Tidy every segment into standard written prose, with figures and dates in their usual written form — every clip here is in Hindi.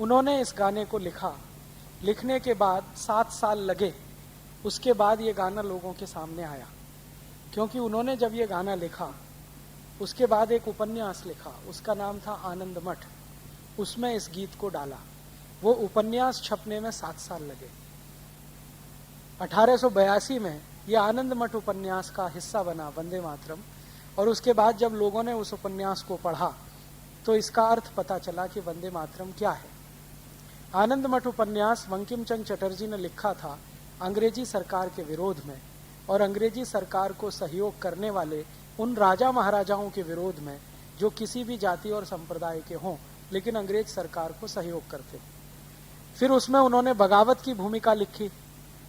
उन्होंने इस गाने को लिखा। लिखने के बाद 7 साल लगे, उसके बाद ये गाना लोगों के सामने आया। क्योंकि उन्होंने जब ये गाना लिखा उसके बाद एक उपन्यास लिखा, उसका नाम था आनंद मठ। उसमें इस गीत को डाला। वो उपन्यास छपने में 7 साल लगे। 1882 में ये आनंद मठ उपन्यास का हिस्सा बना वंदे मातरम। और उसके बाद जब लोगों ने उस उपन्यास को पढ़ा तो इसका अर्थ पता चला कि वंदे मातरम क्या है। आनंद मठ उपन्यास बंकिम चंद्र चटर्जी ने लिखा था अंग्रेजी सरकार के विरोध में और अंग्रेजी सरकार को सहयोग करने वाले उन राजा महाराजाओं के विरोध में जो किसी भी जाति और संप्रदाय के हों लेकिन अंग्रेज सरकार को सहयोग करते। फिर उसमें उन्होंने बगावत की भूमिका लिखी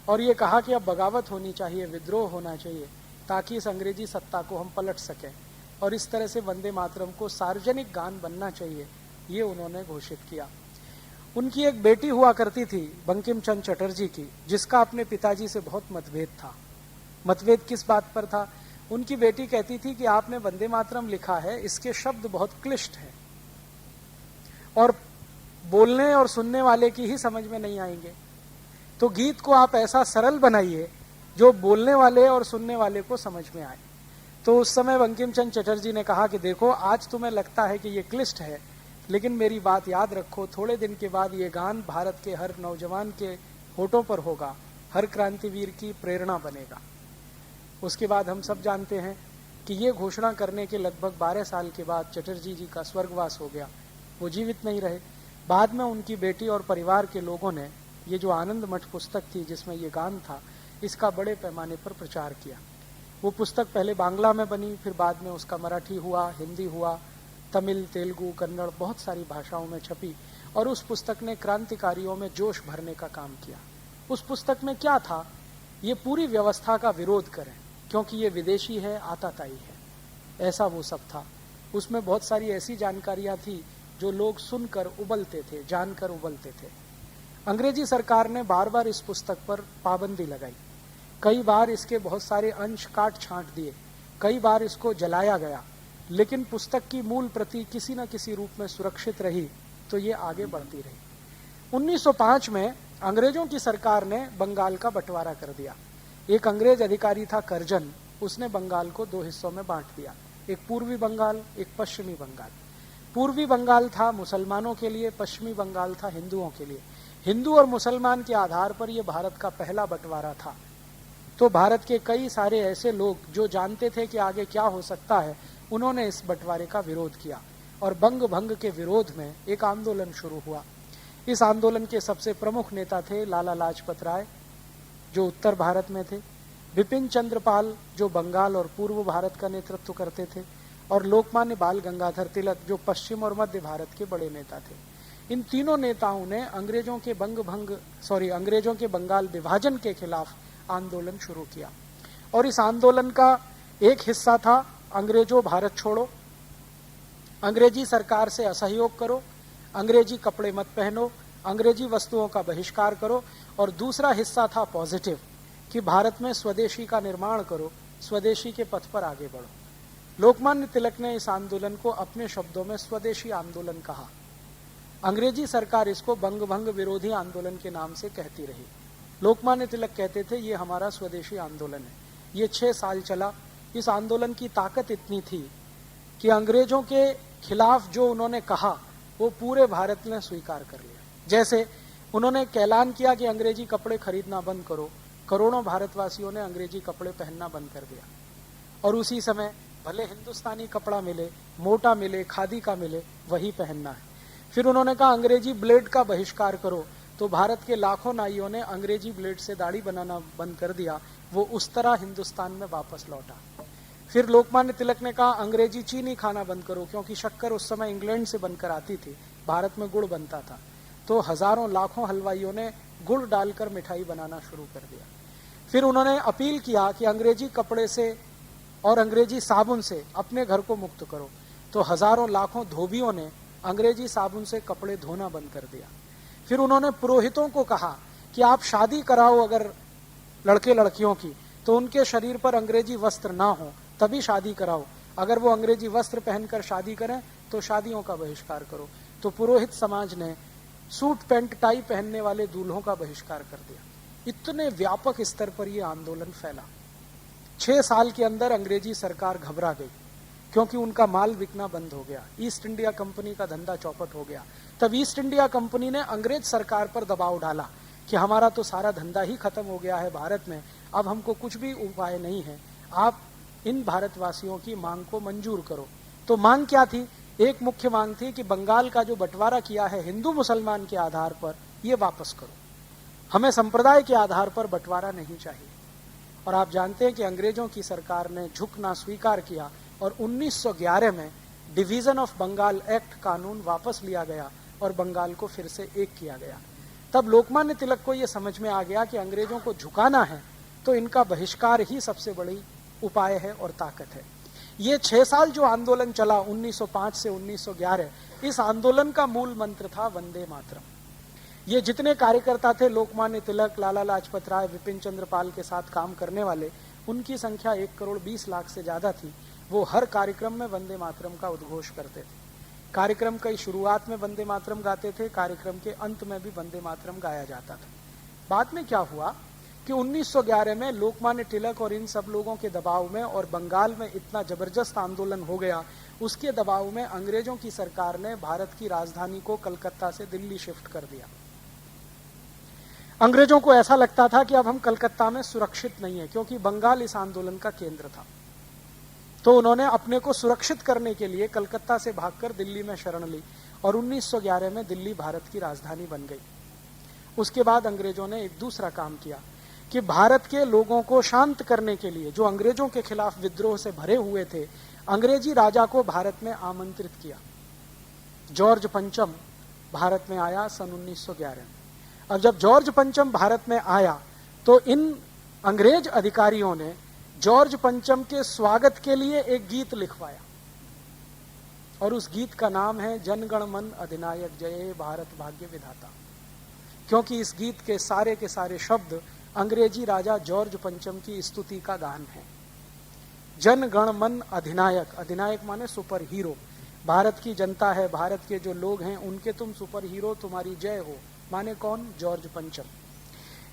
और ये कहा कि अब बगावत होनी चाहिए, विद्रोह होना चाहिए ताकि इस अंग्रेजी सत्ता को हम पलट सकें। और इस तरह से वंदे मातरम को सार्वजनिक गान बनना चाहिए, ये उन्होंने घोषित किया। उनकी एक बेटी हुआ करती थी बंकिम चंद्र चटर्जी की, जिसका अपने पिताजी से बहुत मतभेद था। मतभेद किस बात पर था? उनकी बेटी कहती थी कि आपने वंदे मातरम लिखा है, इसके शब्द बहुत क्लिष्ट हैं और बोलने और सुनने वाले की ही समझ में नहीं आएंगे, तो गीत को आप ऐसा सरल बनाइए जो बोलने वाले और सुनने वाले को समझ में आए। तो उस समय बंकिम चंद्र चटर्जी ने कहा कि देखो, आज तुम्हें लगता है कि ये क्लिष्ट है, लेकिन मेरी बात याद रखो, थोड़े दिन के बाद ये गान भारत के हर नौजवान के होठों पर होगा, हर क्रांतिवीर की प्रेरणा बनेगा। उसके बाद हम सब जानते हैं कि ये घोषणा करने के लगभग 12 साल के बाद चटर्जी जी का स्वर्गवास हो गया, वो जीवित नहीं रहे। बाद में उनकी बेटी और परिवार के लोगों ने ये जो आनंद मठ पुस्तक थी जिसमें ये गान था, इसका बड़े पैमाने पर प्रचार किया। वो पुस्तक पहले बांग्ला में बनी, फिर बाद में उसका मराठी हुआ, हिंदी हुआ, तमिल, तेलुगु, कन्नड़, बहुत सारी भाषाओं में छपी और उस पुस्तक ने क्रांतिकारियों में जोश भरने का काम किया। उस पुस्तक में क्या था? ये पूरी व्यवस्था का विरोध करें क्योंकि ये विदेशी है, आताताई है, ऐसा वो सब था। उसमें बहुत सारी ऐसी जानकारियां थी जो लोग सुनकर उबलते थे, जानकर उबलते थे। अंग्रेजी सरकार ने बार बार इस पुस्तक पर पाबंदी लगाई, कई बार इसके बहुत सारे अंश काट छांट दिए, कई बार इसको जलाया गया, लेकिन पुस्तक की मूल प्रति किसी न किसी रूप में सुरक्षित रही, तो ये आगे बढ़ती रही। 1905 में अंग्रेजों की सरकार ने बंगाल का बंटवारा कर दिया। एक अंग्रेज अधिकारी था करजन, उसने बंगाल को 2 हिस्सों में बांट दिया, एक पूर्वी बंगाल, एक पश्चिमी बंगाल। पूर्वी बंगाल था मुसलमानों के लिए, पश्चिमी बंगाल था हिंदुओं के लिए। हिंदू और मुसलमान के आधार पर यह भारत का पहला बंटवारा था। तो भारत के कई सारे ऐसे लोग जो जानते थे कि आगे क्या हो सकता है, उन्होंने इस बंटवारे का विरोध किया और बंग भंग के विरोध में एक आंदोलन शुरू हुआ। इस आंदोलन के सबसे प्रमुख नेता थे लाला लाजपत राय, जो उत्तर भारत में थे, बिपिन चंद्र पाल, जो बंगाल और पूर्व भारत का नेतृत्व करते थे, और लोकमान्य बाल गंगाधर तिलक, जो पश्चिम और मध्य भारत के बड़े नेता थे। इन तीनों नेताओं ने अंग्रेजों के बंगाल विभाजन के खिलाफ आंदोलन शुरू किया। और इस आंदोलन का एक हिस्सा था अंग्रेजों भारत छोड़ो, अंग्रेजी सरकार से असहयोग करो, अंग्रेजी कपड़े मत पहनो, अंग्रेजी वस्तुओं का बहिष्कार करो। और दूसरा हिस्सा था पॉजिटिव, कि भारत में स्वदेशी का निर्माण करो, स्वदेशी के पथ पर आगे बढ़ो। लोकमान्य तिलक ने इस आंदोलन को अपने शब्दों में स्वदेशी आंदोलन कहा। अंग्रेजी सरकार इसको बंग भंग विरोधी आंदोलन के नाम से कहती रही। लोकमान्य तिलक कहते थे ये हमारा स्वदेशी आंदोलन है। ये 6 साल चला। इस आंदोलन की ताकत इतनी थी कि अंग्रेजों के खिलाफ जो उन्होंने कहा वो पूरे भारत ने स्वीकार कर लिया। जैसे उन्होंने ऐलान किया कि अंग्रेजी कपड़े खरीदना बंद करो, करोड़ों भारतवासियों ने अंग्रेजी कपड़े पहनना बंद कर दिया। और उसी समय भले हिंदुस्तानी कपड़ा मिले, मोटा मिले, खादी का मिले, वही पहनना है। फिर उन्होंने कहा अंग्रेजी ब्लेड का बहिष्कार करो, तो भारत के लाखों नाइयों ने अंग्रेजी ब्लेड से दाढ़ी बनाना बंद कर दिया। वो उस तरह हिंदुस्तान में वापस लौटा। फिर लोकमान्य तिलक ने कहा अंग्रेजी चीनी खाना बंद करो, क्योंकि शक्कर उस समय इंग्लैंड से बनकर आती थी, भारत में गुड़ बनता था। तो हजारों लाखों हलवाइयों ने गुड़ डालकर मिठाई बनाना शुरू कर दिया। फिर उन्होंने अपील किया कि अंग्रेजी कपड़े से और अंग्रेजी साबुन से अपने घर को मुक्त करो। तो हजारों लाखों धोबियों ने अंग्रेजी साबुन से कपड़े धोना बंद कर दिया। फिर उन्होंने पुरोहितों को कहा कि आप शादी कराओ अगर लड़के लड़कियों की, तो उनके शरीर पर अंग्रेजी वस्त्र ना हो, तभी शादी कराओ। अगर वो अंग्रेजी वस्त्र पहनकर शादी करें तो शादियों का बहिष्कार करो। तो पुरोहित समाज ने सूट पैंट टाई पहनने वाले दूल्हों का बहिष्कार कर दिया। इतने व्यापक स्तर पर यह आंदोलन फैला। 6 साल के अंदर अंग्रेजी सरकार घबरा गई, क्योंकि उनका माल बिकना बंद हो गया। ईस्ट इंडिया कंपनी का धंधा चौपट हो गया। तब ईस्ट इंडिया कंपनी ने अंग्रेज सरकार पर दबाव डाला कि हमारा तो सारा धंधा ही खत्म हो गया है भारत में, अब हमको कुछ भी उपाय नहीं है, आप इन भारतवासियों की मांग को मंजूर करो। तो मांग क्या थी? एक मुख्य मांग थी कि बंगाल का जो बंटवारा किया है हिंदू मुसलमान के आधार पर, ये वापस करो, हमें संप्रदाय के आधार पर बंटवारा नहीं चाहिए। और आप जानते हैं कि अंग्रेजों की सरकार ने झुकना स्वीकार किया और 1911 में डिवीजन ऑफ बंगाल एक्ट कानून वापस लिया गया और बंगाल को फिर से एक किया गया। तब लोकमान्य तिलक को यह समझ में आ गया कि अंग्रेजों को झुकाना है तो इनका बहिष्कार ही सबसे बड़ी उपाय है और ताकत है। ये 6 साल जो आंदोलन चला 1905 से 1911, इस आंदोलन का मूल मंत्र था वंदे मातरम। ये जितने कार्यकर्ता थे, लोकमान्य तिलक, लाला लाजपत राय, विपिन चंद्र पाल के साथ काम करने वाले, उनकी संख्या 1,20,00,000 से ज्यादा थी। वो हर कार्यक्रम में वंदे मातरम का उद्घोष करते थे। कार्यक्रम की शुरुआत में वंदे मातरम गाते थे, कार्यक्रम के अंत में भी वंदे मातरम गाया जाता था। बाद में क्या हुआ कि 1911 में लोकमान्य तिलक और इन सब लोगों के दबाव में और बंगाल में इतना जबरदस्त आंदोलन हो गया, उसके दबाव में अंग्रेजों की सरकार ने भारत की राजधानी को कलकत्ता से दिल्ली शिफ्ट कर दिया। अंग्रेजों को ऐसा लगता था कि अब हम कलकत्ता में सुरक्षित नहीं है, क्योंकि बंगाल इस आंदोलन का केंद्र था। तो उन्होंने अपने को सुरक्षित करने के लिए कलकत्ता से भागकर दिल्ली में शरण ली और 1911 में दिल्ली भारत की राजधानी बन गई। उसके बाद अंग्रेजों ने एक दूसरा काम किया कि भारत के लोगों को शांत करने के लिए, जो अंग्रेजों के खिलाफ विद्रोह से भरे हुए थे, अंग्रेजी राजा को भारत में आमंत्रित किया। जॉर्ज पंचम भारत में आया सन 1911 में। अब जब जॉर्ज पंचम भारत में आया तो इन अंग्रेज अधिकारियों ने जॉर्ज पंचम के स्वागत के लिए एक गीत लिखवाया और उस गीत का नाम है जन गण मन अधिनायक जय भारत भाग्य विधाता। क्योंकि इस गीत के सारे शब्द अंग्रेजी राजा जॉर्ज पंचम की स्तुति का गान है। जन गण मन अधिनायक, अधिनायक माने सुपर हीरो, भारत की जनता है, भारत के जो लोग हैं उनके तुम सुपर हीरो, तुम्हारी जय हो, माने कौन? जॉर्ज पंचम।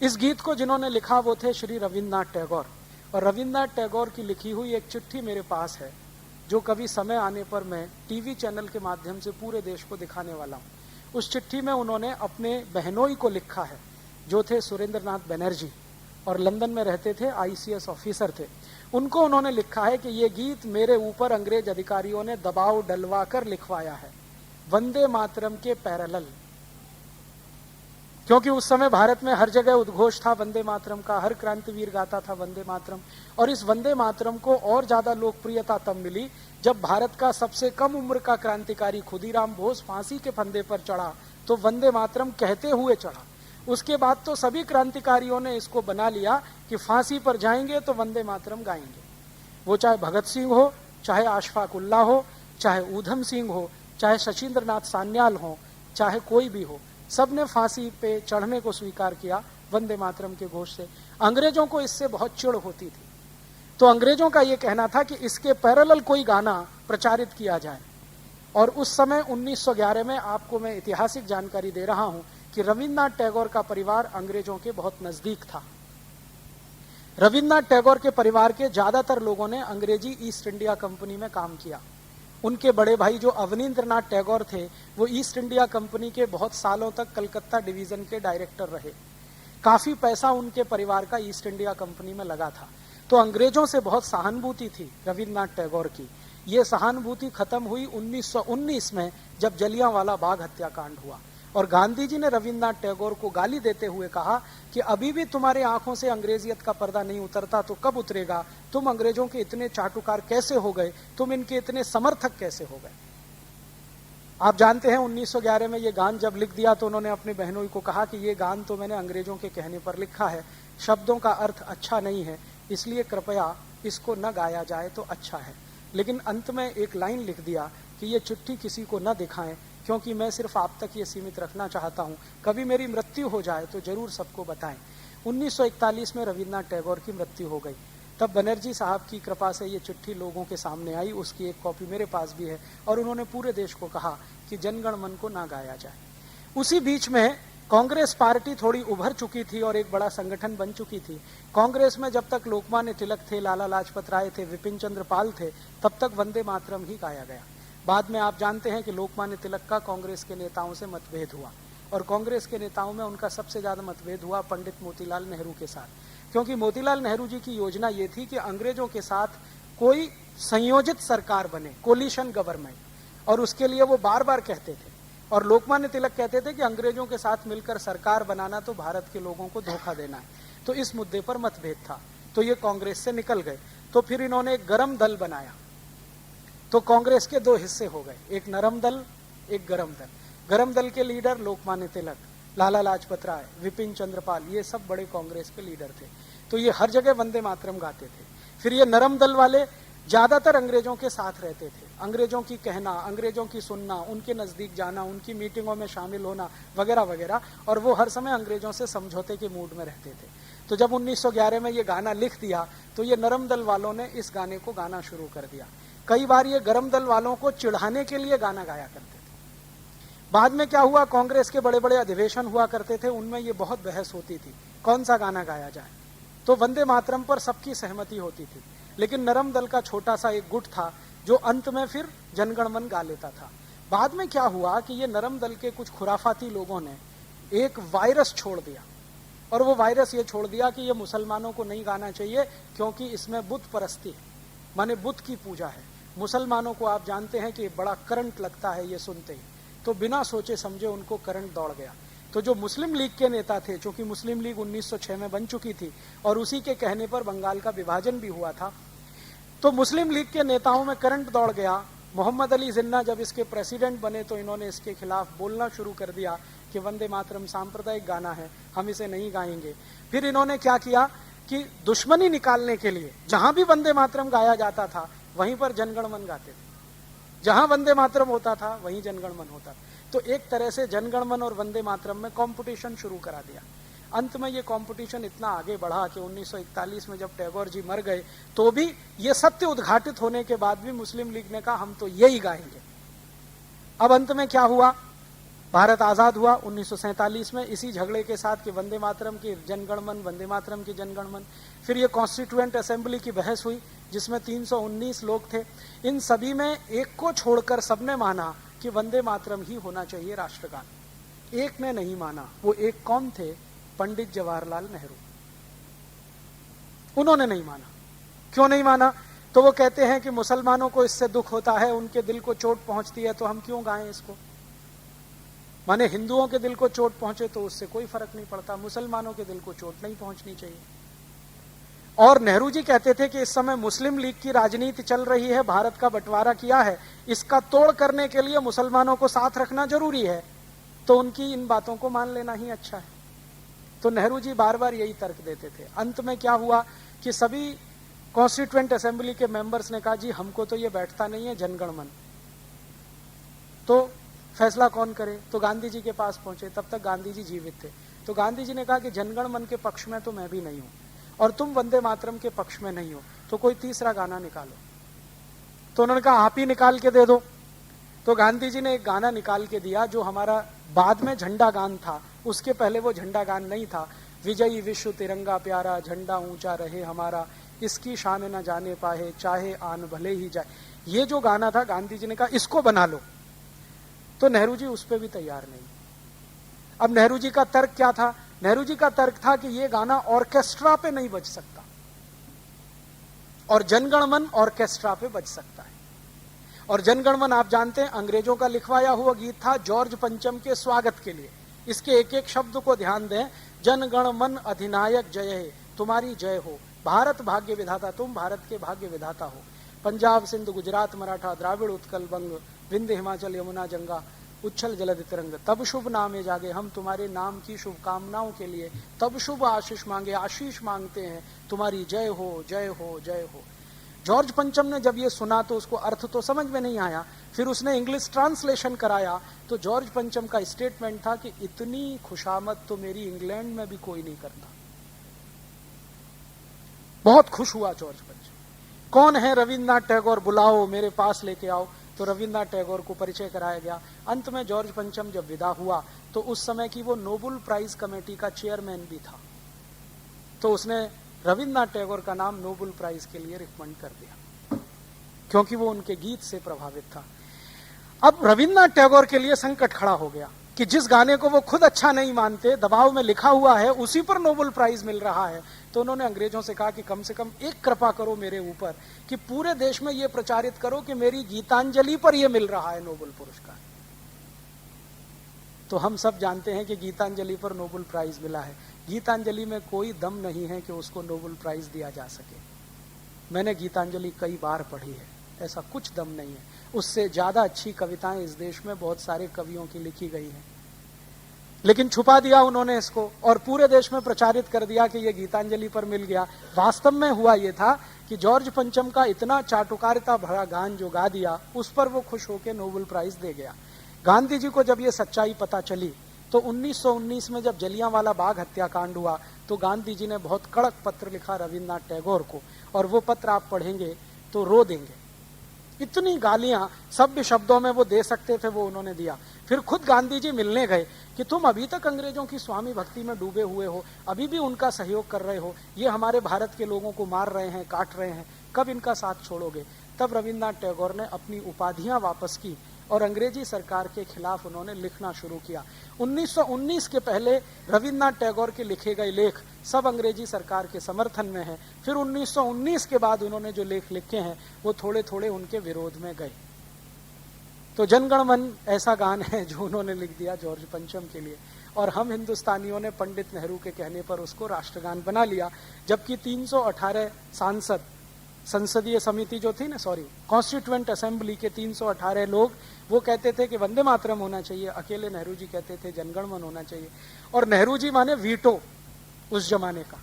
इस गीत को जिन्होंने लिखा वो थे श्री रविन्द्रनाथ टैगोर। और रविन्द्रनाथ टैगोर की लिखी हुई एक चिट्ठी मेरे पास है, जो कभी समय आने पर मैं टीवी चैनल के माध्यम से पूरे देश को दिखाने वाला हूँ। उस चिट्ठी में उन्होंने अपने बहनोई को लिखा है, जो थे सुरेंद्रनाथ बनर्जी और लंदन में रहते थे, ICS ऑफिसर थे। उनको उन्होंने लिखा है कि ये गीत मेरे ऊपर अंग्रेज अधिकारियों ने दबाव डलवा कर लिखवाया है, वंदे मातरम के पैरेलल। क्योंकि उस समय भारत में हर जगह उद्घोष था वंदे मातरम का, हर क्रांतिवीर गाता था वंदे मातरम। और इस वंदे मातरम को और ज्यादा लोकप्रियता तब मिली जब भारत का सबसे कम उम्र का क्रांतिकारी खुदीराम बोस फांसी के फंदे पर चढ़ा तो वंदे मातरम कहते हुए चढ़ा। उसके बाद तो सभी क्रांतिकारियों ने इसको बना लिया कि फांसी पर जाएंगे तो वंदे मातरम गाएंगे। वो चाहे भगत सिंह हो, चाहे अशफाक उल्लाह हो, चाहे ऊधम सिंह हो, चाहे शशीन्द्रनाथ सान्याल हो, चाहे कोई भी हो, सबने फांसी पे चढ़ने को स्वीकार किया वंदे मातरम के घोष से। अंग्रेजों को इससे बहुत चिढ़ होती थी, तो अंग्रेजों का यह कहना था कि इसके पैरेलल कोई गाना प्रचारित किया जाए। और उस समय 1911 में, आपको मैं ऐतिहासिक जानकारी दे रहा हूं कि रविन्द्रनाथ टैगोर का परिवार अंग्रेजों के बहुत नजदीक था। रविन्द्रनाथ टैगोर के परिवार के ज्यादातर लोगों ने अंग्रेजी ईस्ट इंडिया कंपनी में काम किया। उनके बड़े भाई जो अवनींद्रनाथ टैगोर थे, वो ईस्ट इंडिया कंपनी के बहुत सालों तक कलकत्ता डिवीजन के डायरेक्टर रहे। काफी पैसा उनके परिवार का ईस्ट इंडिया कंपनी में लगा था। तो अंग्रेजों से बहुत सहानुभूति थी रविन्द्रनाथ टैगोर की। ये सहानुभूति खत्म हुई 1919 में, जब जलियांवाला बाग हत्याकांड हुआ और गांधी जी ने रविन्द्रनाथ टैगोर को गाली देते हुए कहा कि अभी भी तुम्हारे आंखों से अंग्रेजियत का पर्दा नहीं उतरता तो कब उतरेगा? तुम अंग्रेजों के इतने चाटुकार कैसे हो गए? तुम इनके इतने समर्थक कैसे हो गए? आप जानते हैं 1911 में ये गान जब लिख दिया तो उन्होंने अपने बहनोई को कहा कि ये गान तो मैंने अंग्रेजों के कहने पर लिखा है, शब्दों का अर्थ अच्छा नहीं है, इसलिए कृपया इसको न गाया जाए तो अच्छा है। लेकिन अंत में एक लाइन लिख दिया कि ये चिट्ठी किसी को न दिखाएं, क्योंकि मैं सिर्फ आप तक ये सीमित रखना चाहता हूँ, कभी मेरी मृत्यु हो जाए तो जरूर सबको बताएं। 1941 में रविन्द्रनाथ टैगोर की मृत्यु हो गई। तब बनर्जी साहब की कृपा से ये चिट्ठी लोगों के सामने आई, उसकी एक कॉपी मेरे पास भी है, और उन्होंने पूरे देश को कहा कि जनगण मन को ना गाया जाए। उसी बीच में कांग्रेस पार्टी थोड़ी उभर चुकी थी और एक बड़ा संगठन बन चुकी थी। कांग्रेस में जब तक लोकमान्य तिलक थे, लाला लाजपत राय थे, विपिन चंद्र पाल थे, तब तक वंदे मातरम ही गाया गया। बाद में आप जानते हैं कि लोकमान्य तिलक का कांग्रेस के नेताओं से मतभेद हुआ, और कांग्रेस के नेताओं में उनका सबसे ज्यादा मतभेद हुआ पंडित मोतीलाल नेहरू के साथ, क्योंकि मोतीलाल नेहरू जी की योजना ये थी कि अंग्रेजों के साथ कोई संयोजित सरकार बने, कोलिशन गवर्नमेंट, और उसके लिए वो बार बार कहते थे। और लोकमान्य तिलक कहते थे कि अंग्रेजों के साथ मिलकर सरकार बनाना तो भारत के लोगों को धोखा देना है। तो इस मुद्दे पर मतभेद था, तो ये कांग्रेस से निकल गए। तो फिर इन्होंने एक गरम दल बनाया। तो कांग्रेस के दो हिस्से हो गए, एक नरम दल, एक गरम दल। गरम दल के लीडर लोकमान्य तिलक, लाला लाजपत राय, विपिन चंद्र पाल, ये सब बड़े कांग्रेस के लीडर थे। तो ये हर जगह वंदे मातरम गाते थे। फिर ये नरम दल वाले ज्यादातर अंग्रेजों के साथ रहते थे, अंग्रेजों की कहना, अंग्रेजों की सुनना, उनके नजदीक जाना, उनकी मीटिंगों में शामिल होना वगैरह वगैरह, और वो हर समय अंग्रेजों से समझौते के मूड में रहते थे। तो जब 1911 में ये गाना लिख दिया तो ये नरम दल वालों ने इस गाने को गाना शुरू कर दिया। कई बार ये गरम दल वालों को चिढ़ाने के लिए गाना गाया करते थे। बाद में क्या हुआ, कांग्रेस के बड़े बड़े अधिवेशन हुआ करते थे, उनमें ये बहुत बहस होती थी कौन सा गाना गाया जाए। तो वंदे मातरम पर सबकी सहमति होती थी, लेकिन नरम दल का छोटा सा एक गुट था जो अंत में फिर जनगण मन गा लेता था। बाद में क्या हुआ कि ये नरम दल के कुछ खुराफाती लोगों ने एक वायरस छोड़ दिया, और वो वायरस ये छोड़ दिया कि ये मुसलमानों को नहीं गाना चाहिए क्योंकि इसमें बुत परस्ती है, माने बुत की पूजा है। मुसलमानों को आप जानते हैं कि बड़ा करंट लगता है ये सुनते ही, तो बिना सोचे समझे उनको करंट दौड़ गया। तो जो मुस्लिम लीग के नेता थे, चूंकि मुस्लिम लीग 1906 में बन चुकी थी और उसी के कहने पर बंगाल का विभाजन भी हुआ था, तो मुस्लिम लीग के नेताओं में करंट दौड़ गया। मोहम्मद अली जिन्ना जब इसके प्रेसिडेंट बने तो इन्होंने इसके खिलाफ बोलना शुरू कर दिया कि वंदे मातरम सांप्रदायिक गाना है, हम इसे नहीं गाएंगे। फिर इन्होंने क्या किया कि दुश्मनी निकालने के लिए जहां भी वंदे मातरम गाया जाता था वहीं पर जनगण मन गाते थे, जहां वंदे मातरम होता था वहीं जनगण मन होता था। तो एक तरह से जनगण मन और वंदे मातरम में कंपटीशन शुरू करा दिया। अंत में ये कंपटीशन इतना आगे बढ़ा कि 1941 में जब टैगोर जी मर गए तो भी ये सत्य उद्घाटित होने के बाद भी मुस्लिम लीग ने कहा हम तो यही गाएंगे। अब अंत में क्या हुआ, भारत आजाद हुआ 1947 में इसी झगड़े के साथ कि वंदे मातरम की जनगण मन, वंदे मातरम की जनगण मन। फिर ये कॉन्स्टिट्यूएंट असेंबली की बहस हुई जिसमें 319 लोग थे। इन सभी में एक को छोड़कर सबने माना कि वंदे मातरम ही होना चाहिए राष्ट्रगान। एक ने नहीं माना, वो एक कौन थे, पंडित जवाहरलाल नेहरू। उन्होंने नहीं माना। क्यों नहीं माना, तो वो कहते हैं कि मुसलमानों को इससे दुख होता है, उनके दिल को चोट पहुंचती है, तो हम क्यों गाएं इसको। माने हिंदुओं के दिल को चोट पहुंचे तो उससे कोई फर्क नहीं पड़ता, मुसलमानों के दिल को चोट नहीं पहुंचनी चाहिए। और नेहरू जी कहते थे कि इस समय मुस्लिम लीग की राजनीति चल रही है, भारत का बंटवारा किया है, इसका तोड़ करने के लिए मुसलमानों को साथ रखना जरूरी है, तो उनकी इन बातों को मान लेना ही अच्छा है। तो नेहरू जी बार बार यही तर्क देते थे। अंत में क्या हुआ कि सभी कॉन्स्टिट्यूएंट असेंबली के मेंबर्स ने कहा जी हमको तो ये बैठता नहीं है जनगण मन, तो फैसला कौन करे। तो गांधी जी के पास पहुंचे, तब तक गांधी जी जीवित थे। तो गांधी जी ने कहा कि जनगण मन के पक्ष में तो मैं भी नहीं हूं और तुम वंदे मातरम के पक्ष में नहीं हो, तो कोई तीसरा गाना निकालो। तो उन्होंने कहा आप ही निकाल के दे दो। तो गांधी जी ने एक गाना निकाल के दिया जो हमारा बाद में झंडा गान था, उसके पहले वो झंडा गान नहीं था। विजयी विश्व तिरंगा प्यारा, झंडा ऊंचा रहे हमारा, इसकी शान न जाने पाए, चाहे आन भले ही जाए। ये जो गाना था गांधी जी ने कहा इसको बना लो, तो नेहरू जी उस पर भी तैयार नहीं। अब नेहरू जी का तर्क क्या था, नेहरू जी का तर्क था कि ये गाना ऑर्केस्ट्रा पे नहीं बज सकता और जनगण मन ऑर्केस्ट्रा पे बज सकता है। और जनगण मन आप जानते हैं अंग्रेजों का लिखवाया हुआ गीत था जॉर्ज पंचम के स्वागत के लिए। इसके एक एक शब्द को ध्यान दें, जनगण मन अधिनायक जय है, तुम्हारी जय हो, भारत भाग्य विधाता, तुम भारत के भाग्य विधाता हो, पंजाब सिंध गुजरात मराठा द्राविड़ उत्कल बंग, विंध्य हिमाचल यमुना गंगा उच्छल जलद तरंग, तब शुभ नामे जागे, हम तुम्हारे नाम की शुभकामनाओं के लिए तब शुभ आशीष मांगे, आशीष मांगते हैं, तुम्हारी जय हो जय हो जय हो। जॉर्ज पंचम ने जब ये सुना तो उसको अर्थ तो समझ में नहीं आया, फिर उसने इंग्लिश ट्रांसलेशन कराया तो जॉर्ज पंचम का स्टेटमेंट था कि इतनी खुशामद तो मेरी इंग्लैंड में भी कोई नहीं करता। बहुत खुश हुआ जॉर्ज पंचम। कौन है रविन्द्रनाथ टैगोर, बुलाओ मेरे पास लेके आओ। तो रविन्द्रनाथ टैगोर को परिचय कराया गया। अंत में जॉर्ज पंचम जब विदा हुआ तो उस समय की वो नोबेल प्राइज कमेटी का चेयरमैन भी था, तो उसने रविन्द्रनाथ टैगोर का नाम नोबेल प्राइज के लिए रिकमेंड कर दिया, क्योंकि वो उनके गीत से प्रभावित था। अब रविन्द्रनाथ टैगोर के लिए संकट खड़ा हो गया कि जिस गाने को वो खुद अच्छा नहीं मानते, दबाव में लिखा हुआ है, उसी पर नोबेल प्राइज मिल रहा है। तो उन्होंने अंग्रेजों से कहा कि कम से कम एक कृपा करो मेरे ऊपर कि पूरे देश में ये प्रचारित करो कि मेरी गीतांजलि पर ये मिल रहा है नोबेल पुरस्कार। तो हम सब जानते हैं कि गीतांजलि पर नोबेल प्राइज मिला है। गीतांजलि में कोई दम नहीं है कि उसको नोबेल प्राइज दिया जा सके। मैंने गीतांजलि कई बार पढ़ी है, ऐसा कुछ दम नहीं है। उससे ज्यादा अच्छी कविताएं इस देश में बहुत सारे कवियों की लिखी गई हैं, लेकिन छुपा दिया उन्होंने इसको और पूरे देश में प्रचारित कर दिया कि ये गीतांजलि पर मिल गया। वास्तव में हुआ ये था कि जॉर्ज पंचम का इतना चाटुकारिता भरा गान जो गा दिया, उस पर वो खुश होकर नोबेल प्राइज दे गया। गांधी जी को जब ये सच्चाई पता चली तो 1919 में जब जलियांवाला बाग हत्याकांड हुआ तो गांधी जी ने बहुत कड़क पत्र लिखा रविन्द्रनाथ टैगोर को, और वो पत्र आप पढ़ेंगे तो रो देंगे। इतनी गालियां सभ्य शब्दों में वो दे सकते थे, वो उन्होंने दिया। फिर खुद गांधी जी मिलने गए कि तुम अभी तक अंग्रेजों की स्वामी भक्ति में डूबे हुए हो, अभी भी उनका सहयोग कर रहे हो, ये हमारे भारत के लोगों को मार रहे हैं, काट रहे हैं, कब इनका साथ छोड़ोगे। तब रविन्द्रनाथ टैगोर ने अपनी उपाधियां वापस की और अंग्रेजी सरकार के खिलाफ उन्होंने लिखना शुरू किया। 1919 के पहले रविन्द्रनाथ टैगोर के लिखे गए लेख सब अंग्रेजी सरकार के समर्थन में हैं। फिर 1919 के बाद उन्होंने जो लेख लिखे हैं वो थोड़े थोड़े उनके विरोध में गए। तो जनगण मन ऐसा गान है जो उन्होंने लिख दिया जॉर्ज पंचम के लिए, और हम हिंदुस्तानियों ने पंडित नेहरू के कहने पर उसको राष्ट्रगान बना लिया। जबकि 318 सांसद, संसदीय समिति जो थी ना, कॉन्स्टिट्यूएंट असेंबली के 318 लोग वो कहते थे कि वंदे मातरम होना चाहिए, अकेले नेहरू जी कहते थे जनगण मन होना चाहिए। और नेहरू जी माने वीटो उस जमाने का।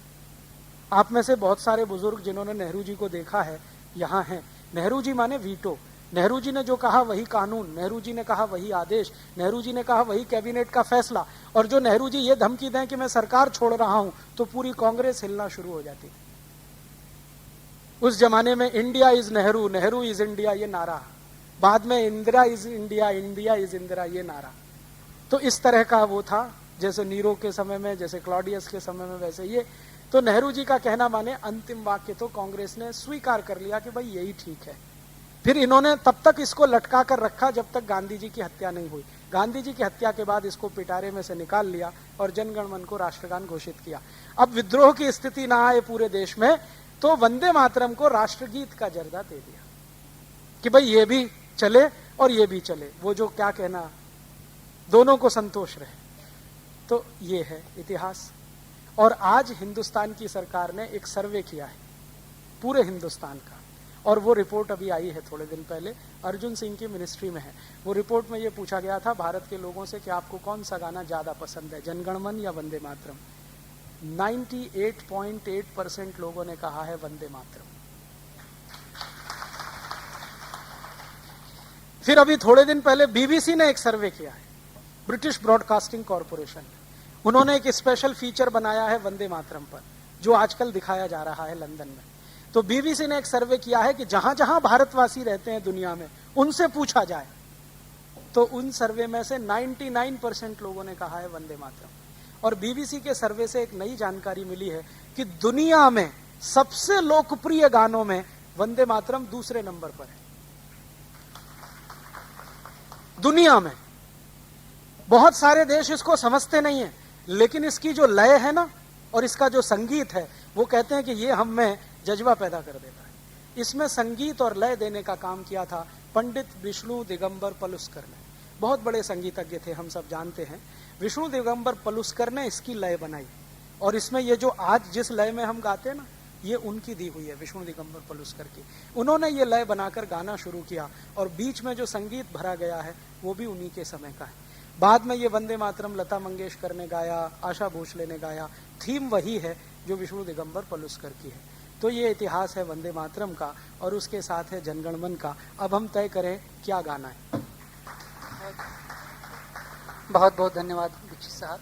आप में से बहुत सारे बुजुर्ग जिन्होंने नेहरू जी को देखा है यहाँ हैं। नेहरू जी माने वीटो। नेहरू जी ने जो कहा वही कानून, नेहरू जी ने कहा वही आदेश, नेहरू जी ने कहा वही कैबिनेट का फैसला। और जो नेहरू जी ये धमकी दें कि मैं सरकार छोड़ रहा हूं तो पूरी कांग्रेस हिलना शुरू हो जाती। उस जमाने में India is Nehru, Nehru is India ये नारा, बाद में Indira is India, India is Indira ये नारा। तो इस तरह का वो था, जैसे नीरो के समय में, जैसे क्लॉडियस के समय में, वैसे ये। तो नेहरू जी का कहना माने अंतिम वाक्य तो कांग्रेस ने स्वीकार कर लिया कि भाई यही ठीक है। फिर इन्होंने तब तक इसको लटका कर रखा जब तक गांधी जी की हत्या नहीं हुई। गांधी जी की हत्या के बाद इसको पिटारे में से निकाल लिया और जनगण मन को राष्ट्रगान घोषित किया। अब विद्रोह की स्थिति ना आए पूरे देश में तो वंदे मातरम को राष्ट्रगीत का दर्जा दे दिया कि भाई ये भी चले और ये भी चले, वो जो क्या कहना, दोनों को संतोष रहे। तो ये है इतिहास। और आज हिंदुस्तान की सरकार ने एक सर्वे किया है पूरे हिंदुस्तान का, और वो रिपोर्ट अभी आई है थोड़े दिन पहले, अर्जुन सिंह की मिनिस्ट्री में है। वो रिपोर्ट में ये पूछा गया था भारत के लोगों से कि आपको कौन सा गाना ज्यादा पसंद है, जनगण मन या वंदे मातरम। 98.8% लोगों ने कहा है वंदे मातरम। फिर अभी थोड़े दिन पहले बीबीसी ने एक सर्वे किया है, ब्रिटिश ब्रॉडकास्टिंग कॉरपोरेशन। उन्होंने एक स्पेशल फीचर बनाया है वंदे मातरम पर, जो आजकल दिखाया जा रहा है लंदन में। तो बीबीसी ने एक सर्वे किया है कि जहां जहां भारतवासी रहते हैं दुनिया में उनसे पूछा जाए, तो उन सर्वे में से 99% लोगों ने कहा है वंदे मातरम। और बीबीसी के सर्वे से एक नई जानकारी मिली है कि दुनिया में सबसे लोकप्रिय गानों में वंदे मातरम दूसरे नंबर पर है। दुनिया में बहुत सारे देश इसको समझते नहीं है, लेकिन इसकी जो लय है ना और इसका जो संगीत है, वो कहते हैं कि ये हम में जज्बा पैदा कर देता है। इसमें संगीत और लय देने का काम किया था पंडित विष्णु दिगंबर पलुस्कर ने। बहुत बड़े संगीतज्ञ थे, हम सब जानते हैं। विष्णु दिगंबर पलुस्कर ने इसकी लय बनाई, और इसमें ये जो आज जिस लय में हम गाते हैं ना, ये उनकी दी हुई है, विष्णु दिगंबर पलुस्कर की। उन्होंने ये लय बनाकर गाना शुरू किया, और बीच में जो संगीत भरा गया है वो भी उन्हीं के समय का है। बाद में ये वंदे मातरम लता मंगेशकर ने गाया, आशा भोसले ने गाया। थीम वही है जो विष्णु दिगंबर पलुस्कर की है। तो ये इतिहास है वंदे मातरम का, और उसके साथ है जनगण मन का। अब हम तय करें क्या गाना है। बहुत बहुत धन्यवाद दीक्षित साहब।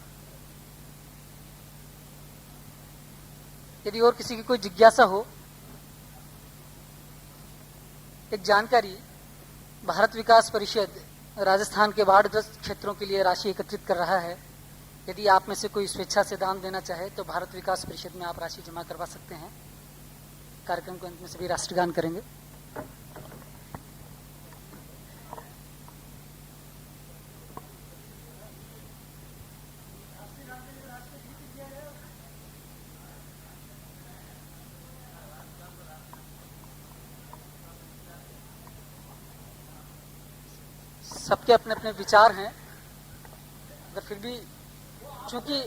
यदि और किसी की कोई जिज्ञासा हो, एक जानकारी भारत विकास परिषद राजस्थान के बाढ़ग्रस्त क्षेत्रों के लिए राशि एकत्रित कर रहा है। यदि आप में से कोई स्वेच्छा से दान देना चाहे तो भारत विकास परिषद में आप राशि जमा करवा सकते हैं। कार्यक्रम के अंत में सभी राष्ट्रगान करेंगे। सबके अपने अपने विचार हैं, अगर फिर भी चूंकि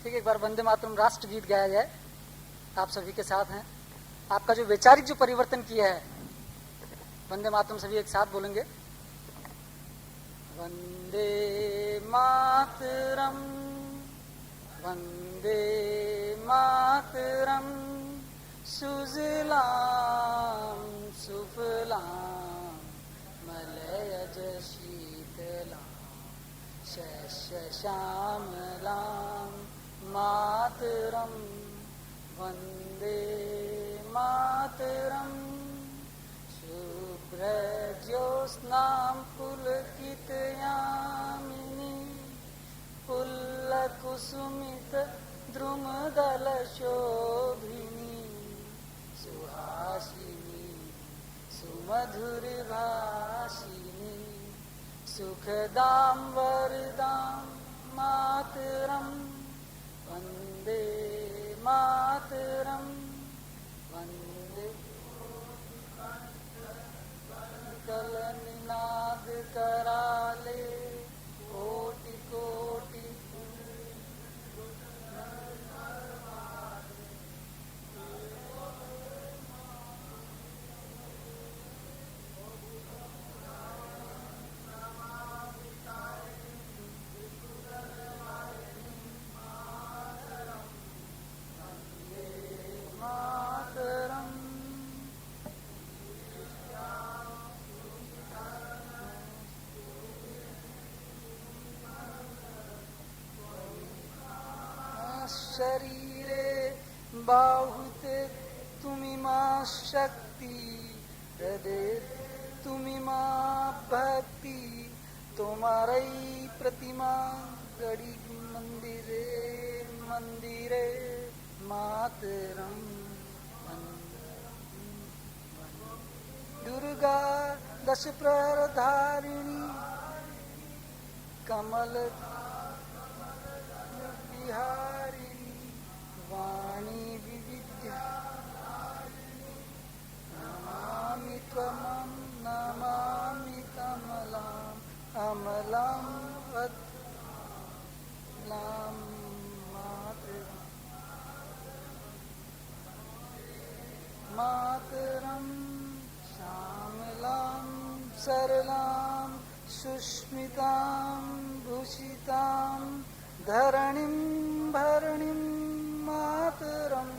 ठीक है, एक बार वंदे मातरम राष्ट्र गीत गाया जाए। आप सभी के साथ हैं। आपका जो वैचारिक जो परिवर्तन किया है, वंदे मातरम सभी एक साथ बोलेंगे। वंदे मातरम, वंदे मातरम, सुजलाम सुफलाम मलयज शीतलाम शस्य श्यामलाम मातरम, वंदे मातरम, शुभ्रज्योत्स्नां पुलकितयामिनी पुल्लकुसुमित द्रुमदलशोभिनी सुहासिनी सुमधुरभाषिनी सुखदां वरदां मातरं, वन्दे मातरं, वन्दे कलनिनाद कराले कोटि कोटि मातरं, शरीरे बाहुते तुमिमा शक्ति, हृदय तुमिमा भक्ति, तुम्हारी प्रतिमा गड़ी मंदिरे मंदिरे मातरम, दुर्गा दश प्रधारिणी कमल बिहारिणी वाणी विविध्य नमामि त्वमं, नमामि कमलाम् अमलां वत्लां मातरं, मातरं श्यामलां सरलां सुष्मितां भूषितां धरणिं भरणिं मातरं,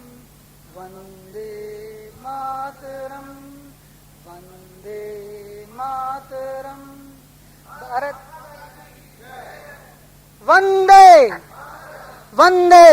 वन्दे मातरं, वन्दे मातरं, भारत वन्दे वन्दे